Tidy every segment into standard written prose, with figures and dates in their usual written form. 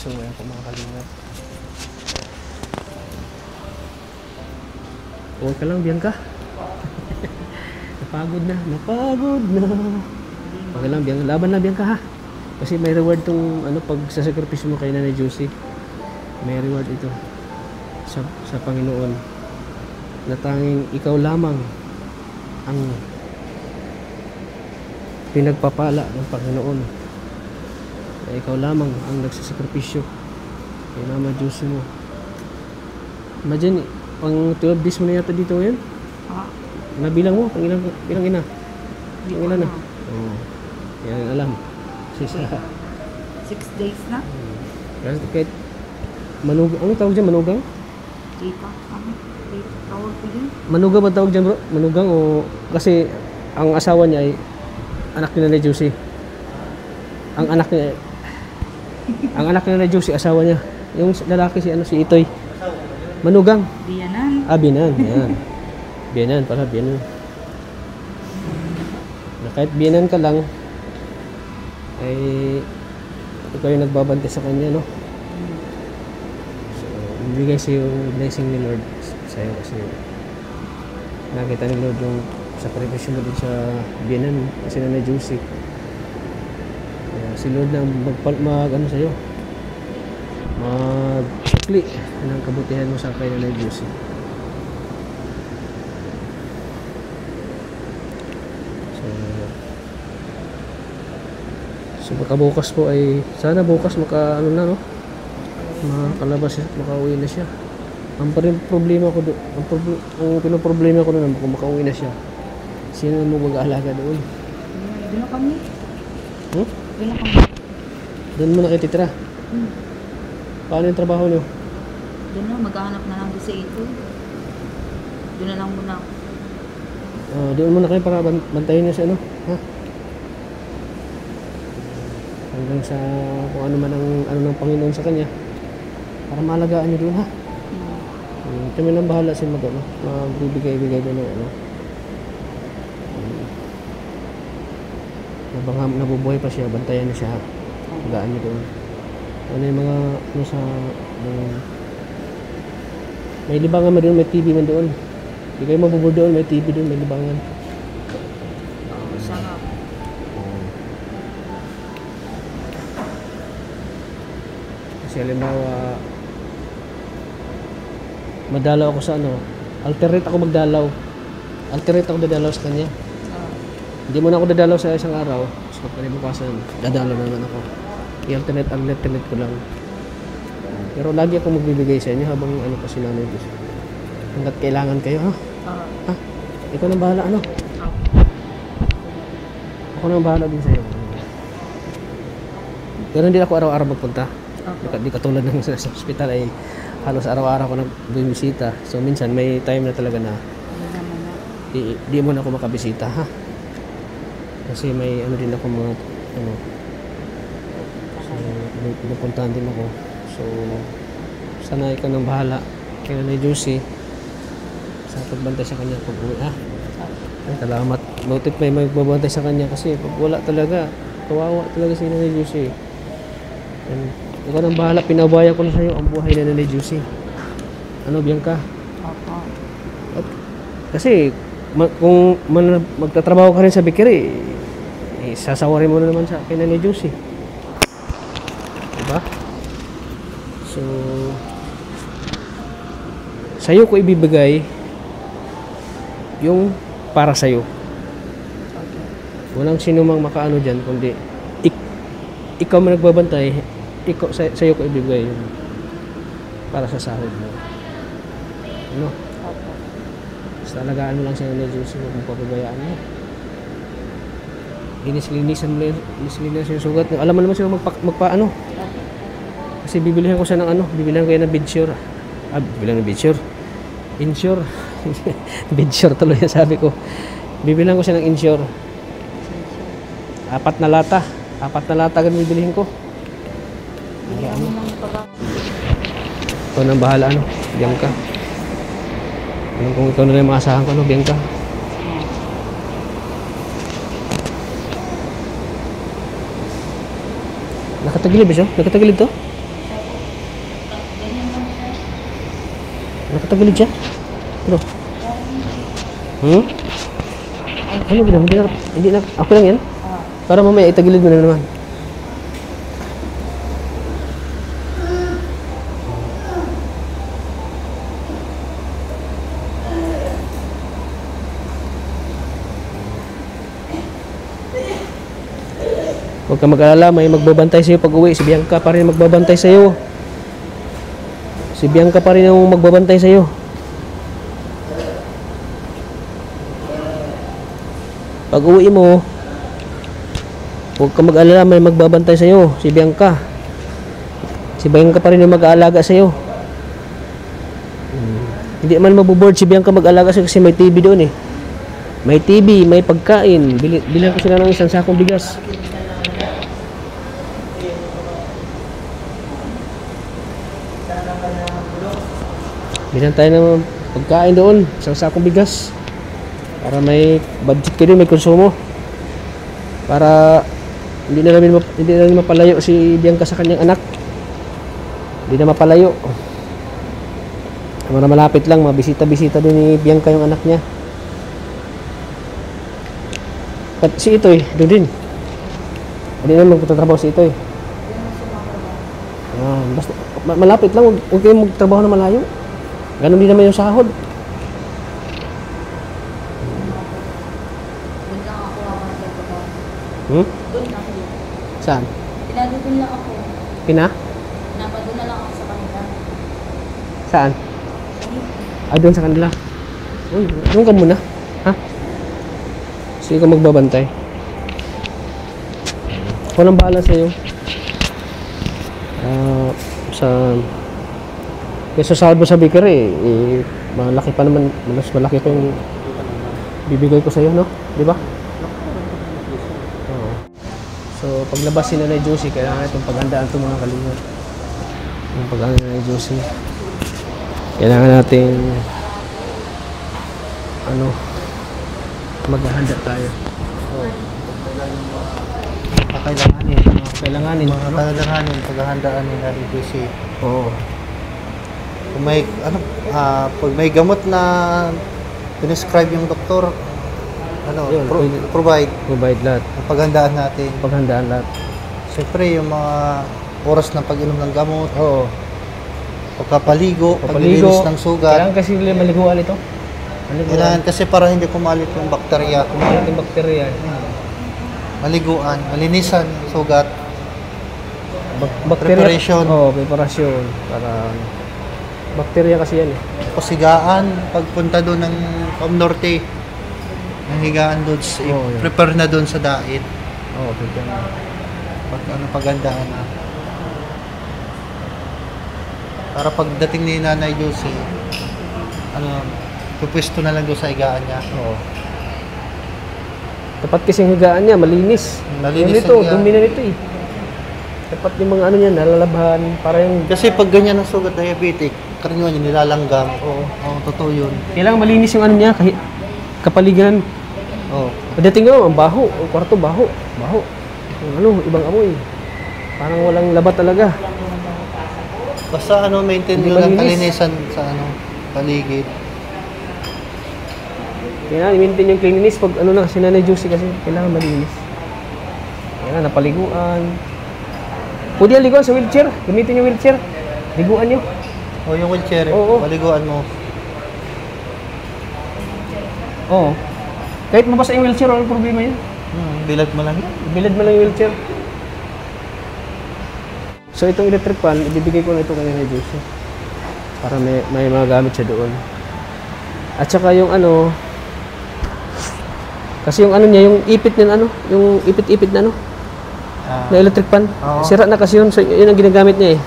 So ngayon po mga kalingap. Huwag ka lang, Bianca. Napagod na. Okay lang, Bianca. Laban na, Bianca, ha. Kasi may reward tong pag sasakripisyo mo kay Nanay Josie. May reward ito sa Panginoon. Na tanging ikaw lamang ang pinagpapala ng Panginoon. Na ikaw lamang ang nagsasakripisyo kay Mama Josie mo. Imagine, pang 12 days mo na yata dito ngayon? Nabilang mo? Pang ilang ina? Pang ilan na? Oo. Yan ang alam. 6 days na? Kahit manugang, ano tawag dyan? Manugang? Tita. Tawag ko dyan. Manugang ba tawag dyan, bro? Manugang o... Kasi ang asawa niya ay anak ni Nanay Josie. Ang anak ni Nanay Josie, asawa niya. Yung lalaki si Itoy. Manugang. Biyanan. Biyanan. Yan. Biyanan pala, biyanan. Kahit biyanan ka lang, ay ikaw yung nagbabante sa kanya, no? So, ibigay sa yung blessing ni Lord sa'yo kasi nakita ni Lord yung sakripisyo mo din sa biyanan kasi Nanay Josie. Si Lord na mag sa'yo, mag-sukli ng kabutihan mo sa kay Nanay Josie. So baka bukas po ay sana bukas makalabas siya, makauwi na siya. Ang problema ko doon, ang pinoproblema ko na kung makauwi na siya. Sino mo mag-aalaga doon? Doon na kami. Hmm? Doon na kami. Doon mo na kayo titira? Paano yung trabaho niyo? Doon na, maghahanap na lang sa ito. Doon na lang muna ako. Doon muna kayo para bantayin niyo sa ha? Hanggang sa kung ano man ang ng Panginoon sa kanya para maalagaan niyo doon, ha? Kami nang bahala sa magbibigay doon ng nabubuhay pa siya, bantayan niyo siya, ha? Alagaan niyo doon. Ano yung mga may libangan man doon, may TV man doon. Hindi kayo mabubur doon, may TV doon, may libangan. Sarap. Kasi halimbawa madalaw ako sa alternate ako dadalaw sa kanya. Hindi mo na ako dadalaw sa isang araw, so panibukasan dadalaw naman ako. I-alternate ko lang. Pero lagi akong magbibigay sa inyo habang pa si Nanay Josie. Hanggat kailangan kayo, ha? Ha? Ikaw nang bahala, Ako nang bahala din sa'yo. Pero hindi ako araw-araw magpunta. Di katulad ng sa hospital ay halos araw-araw ako nagbibisita. So minsan may time na talaga na di mo na ako makabisita, ha? Kasi may din ako mga so may pinupuntahan din ako. So sana ikaw nang bahala kay Nanay Josie sa pagbantay sa kanya pag-uwi, ha? Ay, salamat. Noted may magbabantay sa kanya kasi pag wala talaga, kawawa talaga si Nanay Josie. And ikaw nang bahala, pinabayan ko na sa'yo ang buhay na Nanay Josie. Bianca? Opo. Kasi kung magtatrabaho ka rin sa bakery, sasawarin mo na naman sa kay Nanay Josie. Diba? So sa'yo ko ibibigay yung para sa'yo. Walang sino mang makaano dyan kundi ikaw man nagbabantay, sa'yo ko ibibigay yung para sa sahod mo. Basta alagaan mo lang siya Nanay Josie, huwag mong papabayaan mo. Linisan mo yung sugat. Alam mo naman siya magpaano. Kasi bibilihan ko siya ng bibilihan ko yan ng bedsure. Bibilihan ng bedsure. Insure. Bedsure tuloy yan sabi ko. Bibilihan ko siya ng insure. 4 na lata ganun bibilihin ko. Ikaw nang bahala Bianca. Kung ikaw na lang maasahan ko Bianca. Nakatagilid ba siya? Nakatagilid to? Nakatagilid siya? Ano? Ano ba? Hindi na. Ako lang yan? Para mamaya itagilid mo na naman. Huwag ka mag-alala, may magbabantay sa'yo pag uwi. Si Bianca pa rin magbabantay sa'yo. Si Bianca pa rin ang magbabantay sa'yo. Pag uwi mo, huwag ka mag-alala, may magbabantay sa'yo. Si Bianca. Si Bianca pa rin ang mag-aalaga sa'yo. Hindi man mabuboard si Bianca mag-alaga sa'yo kasi may TV doon eh. May TV, may pagkain. Bilang ko sila ng isang sakong bigas. Bilang tayo ng pagkain doon, isang sakong bigas. Para may budget kayo, may konsumo. Para hindi na namin mapalayo si Bianca sa kanyang anak. Hindi na mapalayo. Mga malapit lang, mabisita-bisita din ni Bianca yung anak niya. At si Itoy, doon din. Hindi na magtatrabaho si Itoy. Basta, malapit lang, huwag kayong magtrabaho na malayo. Ganon din naman yung sahod. Doon lang ako habang nagtatrabaho. Doon lang ako. Saan? Pinadudun lang ako. Pinapadun na lang ako sa kanila. Saan? Doon sa kanila. Uy, doon ka muna. Ha? Sige ka magbabantay. Ako nang bahala sa'yo. Sa sahod mo sa bakery, malaki pa naman, mas malaki pa yung bibigay ko sa'yo, no? Di ba? Oo. So, paglabas si Nanay Josie, kailangan itong paghandaan itong mga kalingat. Yung paghanda ni Nanay Josie. Kailangan natin maghahanda tayo. Kailanganin. Kailanganin paghahandaan ni Nanay Josie. Oo. Kung may pag may gamot na prescribe yung doktor, Yun, provide lahat. ang paghandaan natin. Paghandaan lahat. Siyempre yung mga oras ng pag-inom ng gamot, Oo. pagpapaligo, paglilinis ng sugat. Kailangan kasi nila maliguan ito. Kailangan kasi para hindi kumalit yung bakterya. Kumalat yung bakterya. Maliguan, malinisan yung sugat. Bakterya. Preparation. Oo, preparasyon. Para bakterya kasi yan eh. Pasigaan, pagpunta doon ng Norte, ng higaan doon, Oo, yun. prepare na doon sa diet. Oo, prepare. Pagandaan na. Para pagdating ni Nanay Josie, pupwesto na lang doon sa higaan niya. Oo. Tapat kasi yung higaan niya, malinis. Malinis Ito, ang higaan. dumi na nito eh. Tapat yung mga niya, nalalabhan. Para yung... Kasi pag ganyan ang sugat diabetic, karaniwan yung nilalanggam. Oo. Oo, totoo yun. Kailangan malinis yung niya, kahit kapaligiran. Oo. Pagdating nga, ang baho. Ang kwarto, baho. Baho. Yung ibang amoy. Parang walang laba talaga. Basta maintain Hindi nyo lang malinis. kalinisan sa paligid. Kailangan i-maintain yung cleanliness pag si Nanay Josie kasi kailangan malinis. Kailangan napaliguan. Pwede yan liguan sa wheelchair. Gamitin yung wheelchair. Liguan nyo. O yung wheelchair, Oo. paliguan mo. Oo. Kahit mabasa yung wheelchair, walang problema yun. Bilad mo lang. Bilad mo lang yung wheelchair. So itong electric fan, ibibigay ko na ito kay Nanay Josie. Para may mga gamit siya doon. At saka yung kasi yung niya, yung ipit niya yung ipit-ipit na na electric fan. Oo. Sira na kasi yun, so yun ang ginagamit niya eh.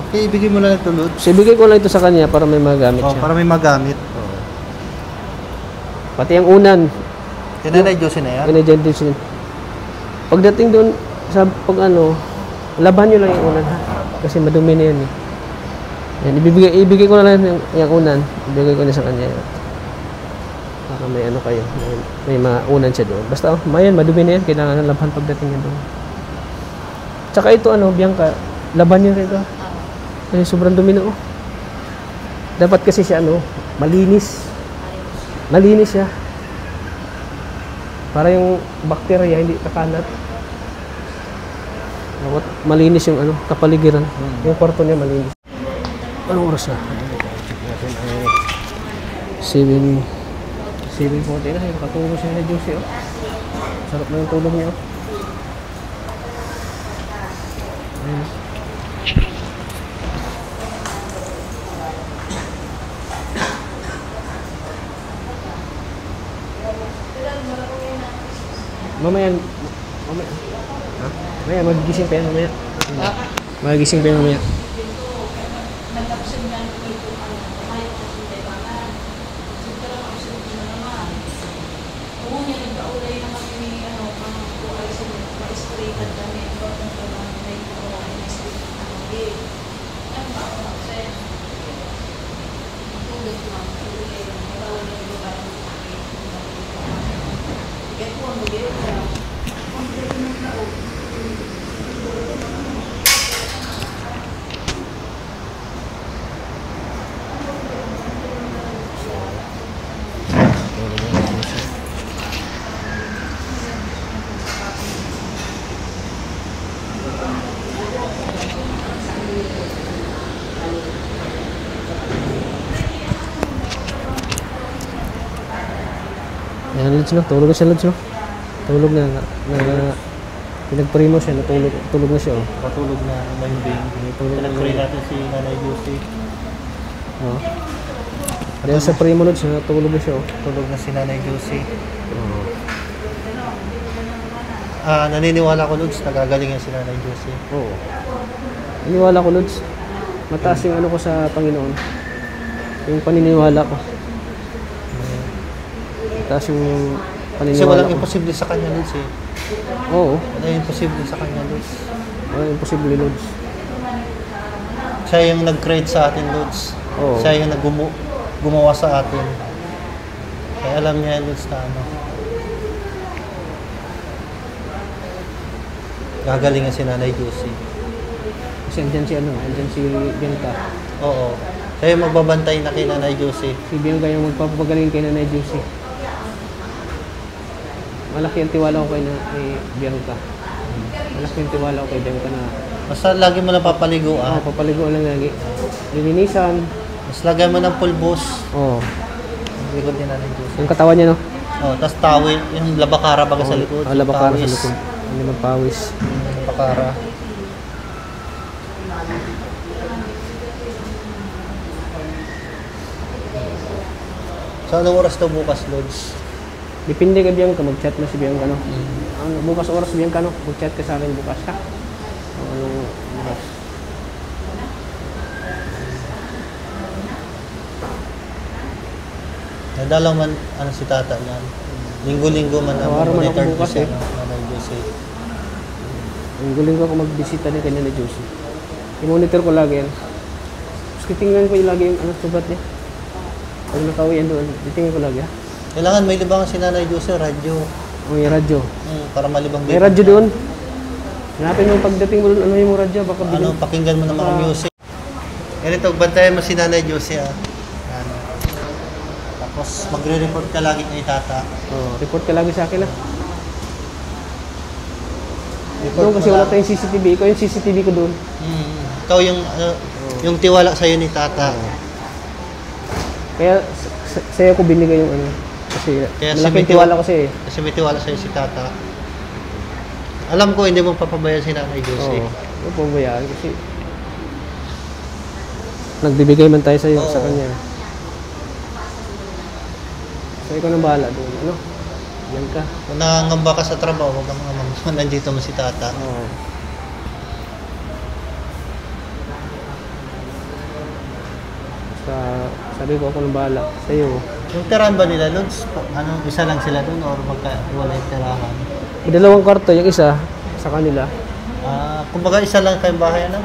Okay, ibigay mo lang ito, Lord. So ibigay ko lang ito sa kanya para may mga gamit siya. Para may magamit. Pati ang unan, Nanay Josie na yan. Nanay Josie. Pagdating doon sa laban nyo lang yung unan ha. Kasi madumi na yan eh. Yan, ibigay ko na lang yung unan. Ibigay ko na sa kanya. Para may kayo. May maunan siya doon. Basta madumi na yan. Kailangan ng laban pagdating niya doon. Tsaka ito Bianca, laban niya rin ito. Kasi sobrang dumi na Dapat kasi siya ano, malinis. Malinis siya. Para yung bakterya hindi kakalat. Dapat malinis yung ano, kapaligiran. Yung kwarto niya malinis. Anong oras na? Check natin ang 7:40 na. Nakatulog siya na Josie. Oh. Sarap na yung tulog niya. Oh. Ayun. Mamaya, ha? Mamaya, magigising pa yan mamaya. Magigising pa yan mamaya. Ayan, Lods, no? Tulog na siya, Lods, no? Tulog na pinag-primo siya, tulog na siya, oh. Patulog na mahimbing. Tulog na. Pinag-pray natin si Nanay Josie. Oh. Dahil sa primo, Lods, tulog na siya, oh. Tulog na si Nanay Josie. Oh. Naniniwala ko, Lods, nagagaling yan si Nanay Josie. Oo. Naniniwala ko, Lods. Mataas yung ano ko sa Panginoon. Yung paniniwala ko. Mataas yung paniniwala Kasi walang ko. imposible sa kanya, Lods, eh. Oo. Walang imposible sa kanya, Lods. Walang imposible, Lods. Siya yung nag-create sa atin, Lods. Oo. Siya yung gumawa sa atin. Kaya alam niya, Lods, na ano. Gagaling nga si Nanay Josie. Kasi andyan si Bianca. Oo. Siya yung magbabantay na kay Nanay Josie. Si Bianca yung magpapagaling kay Nanay Josie. Malaki ang tiwala ko kay Bianca. Malaki ang tiwala ko kay Bianca na Basta lagi mo na papaliguan. papaligo lang lagi. Lilinisan. Mas lagay mo ng pulbos. Oo. Ang likod ni Nanay Josie. Yung katawan niya, no? Oh, tapos tawid, yung labakara baga sa likod. Labakara sa Pawis. likod. Hindi magpawis. Labakara. So, anong oras daw bukas, Lods? Depende kay Bianca, mag-chat mo si Bianca, no? Ano, bukas oras Bianca, no? Mag-chat ka sa akin bukas, ha? Anong bukas? Nadalaw man, ano si tata yan. Linggo-linggo man ang Araw man ako monitor ko bukas, si eh. Nanay Josie. Ang guling ko kung magbisita ni kanya na Josie. I-monitor ko lagi yan. Tapos titingnan ko yung lagi yung sugat niya. Pag nakauwian doon, titingnan ko lagi, ha? Kailangan may libangan si Nanay Josie, radyo. O, yung radyo. Para malibang May radyo doon. Hanapin mo pagdating mo doon, ano yung radyo, baka Ano, bigyan. pakinggan mo ng mga music. Ganito, bantayan mo si Nanay Josie, ah. Yan. Tapos, magre-report ka lagi kay tata. Oh, report ka lagi sa akin, ha? Report Doon kasi mo wala lang. tayong CCTV. Ikaw yung CCTV ko doon. Ikaw yung, yung tiwala sa'yo ni tata. Kaya sa'yo ko binigay yung ano. Kasi Kaya malaking tiwala ko sa'yo, eh. Kasi may tiwala sa'yo si tata. Alam ko, hindi mo papabayaan si Nanay Josie. Oo. Huwag pong bayaan kasi nagbibigay man tayo sa'yo, Oo. sa kanya. So, ikaw nang bahala doon. Ano? Yan ka. Kung nangangamba ka sa trabaho, huwag kang mga nandito mo si tata. Oo. Basta, sabi ko ako nang bahala sa'yo. Yung tirahan ba nila, Lods? Ano, isa lang sila doon or magka-wala yung tirahan? May dalawang kwarto, yung isa sa kanila. Kumbaga isa lang kayong bahay, ano?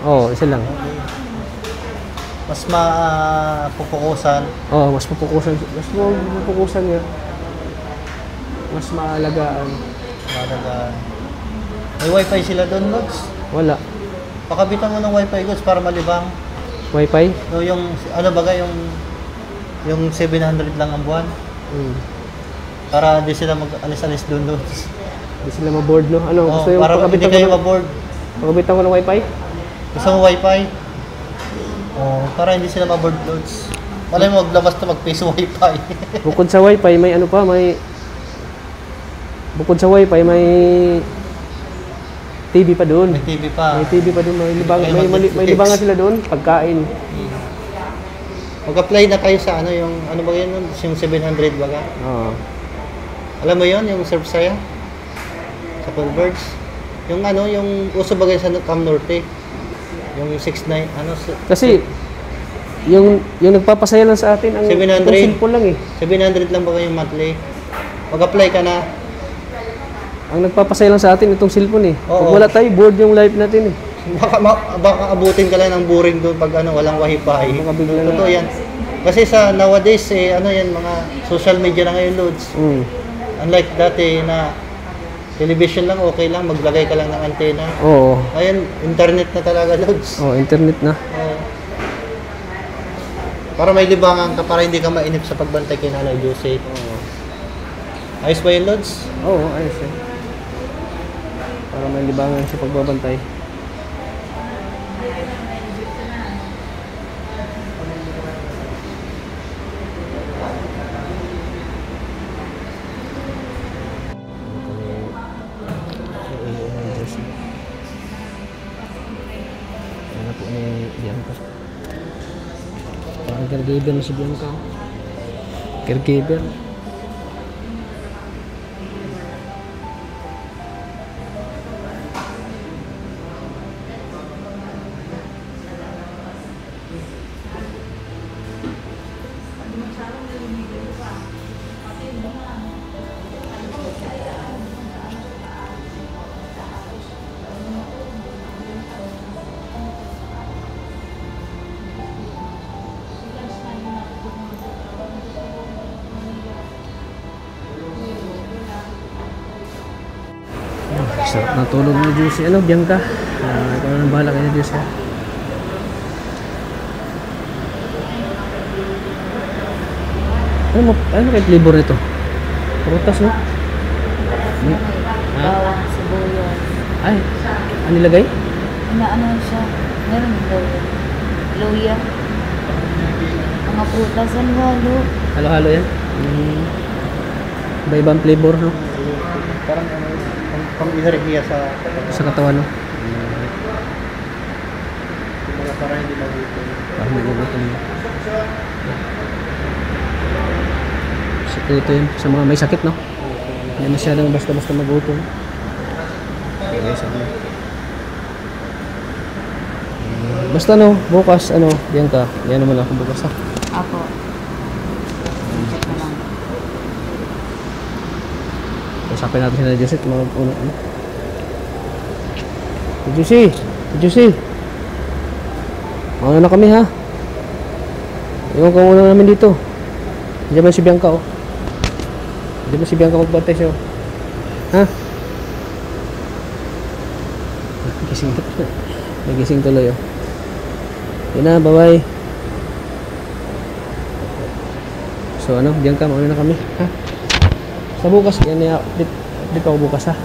Oo, isa lang. Okay. Mas mapupukusan. Oo, mas mapupukusan niya. Mas maalagaan. Malagaan. May wifi sila doon, Lods? Wala. Pakabitan mo ng wifi, Lods, para malibang. Wi-Fi? So yung ano baga yung 700 lang ang buwan Hmm. para hindi sila mag-alis-alis doon. Hindi sila ma-board, no? Ano, Oh, gusto yung para hindi kayo ma-board. pagkabitan ko ng Wi-Fi? Gusto mo wifi? Oh, para hindi sila ma-board loads. Malay mo maglabas to mag-piso wifi. Bukod sa Wi-Fi, may ano pa, bukod sa Wi-Fi, may TV pa doon. May TV pa. May TV pa doon, Kayo may libangan sila doon, pagkain. Mag-apply na kayo sa ano ba yun, yung 700 baga. Oo. Alam mo yun, yung Surf Saya? Sa Converge? Yung ano, yung uso bagay sa Cam Norte. Yung 69, ano, Kasi, yung nagpapasaya lang sa atin, ang 700. itong cellphone lang eh. 700 lang ba yung monthly? Mag-apply ka na. Ang nagpapasaya lang sa atin, itong cellphone eh. Pag Oo. wala tayo, board yung life natin eh. Baka abutin ka lang ng boring doon pag ano, walang wifi. Baka biglang- Totoo yan. Kasi sa nowadays, ano yan, mga social media na ngayon loads. Mm. Unlike dati na television lang, okay lang, maglagay ka lang ng antena. Oo. Ngayon, internet na talaga loads. Oh, internet na. Oo. Para may libangan ka, para hindi ka mainip sa pagbantay kay Nanay Josie. Ayos ba yung loads? Oo, ayos eh. Para may libangan sa pagbabantay. Ano po ni Bianca? Parang caregiver na si Bianca. Caregiver. Sarap na tulog ni Juicy. Ano, Bianca? Ikaw na bahala kay Juicy. Ano kay flavor nito? Prutas, no? Bawang, sibuyas. Ay, ano nilagay? Ano siya? Meron daw. Luya. Mga prutas, halo. Halo-halo yan? Iba-ibang flavor, no? Parang ano, pang-ihariya Sa katawan, no? mga para hindi magutom. Parang nagugutom mo. Sikreto yun sa mga may sakit, no? Hindi masyadong basta-basta magutom. Okay, sabi. Basta no, bukas ano, Bianca, yan naman ako bukas ha. Ako. Check na lang. Usapin natin si Josie at mga una. Josie. Mauna na kami ha. Iwan ka muna namin dito. Diyan ba si Bianca oh. Diyan ba si Bianca magbantay siya oh. Ha? Gising na. Nagising tuloy oh. Yun na, bye-bye. So ano, Bianca, mauna na kami ha. Sa bukas, yan na update ako bukas ha.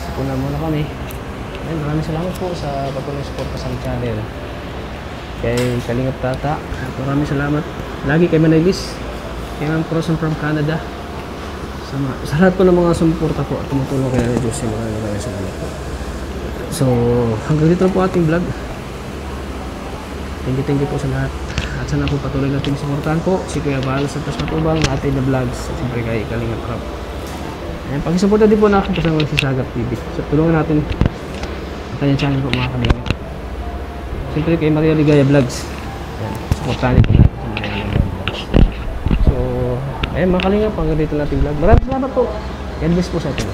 Sipunan muna kami. Ayun, maraming salamat po sa patuloy support sa channel. Kay Kalingap Tata, at maraming salamat. Lagi kay Manaylis, kay Ma'am Croson from Canada. Sa lahat po ng mga sumuporta po at tumutulong kay Nanay Josie, maraming salamat po. So, hanggang dito na po ating vlog. Thank you po sa lahat. At sana po patuloy natin suportahan po si Kuya Val Santos Matubang, Ate The Vlogs, at siyempre kay Kalingap Rap. Ayan, pag-suporta din po na aking kasama si Sagap TV. So, tulungan natin ang kanyang channel po mga Kalingap. Siyempre kay Maria Ligaya Vlogs. Ayan, suportahan niyo po natin sa Maria Ligaya Vlogs. So, ayan mga Kalingap, hanggang dito natin vlog. Maraming salamat po. God bless po sa atin.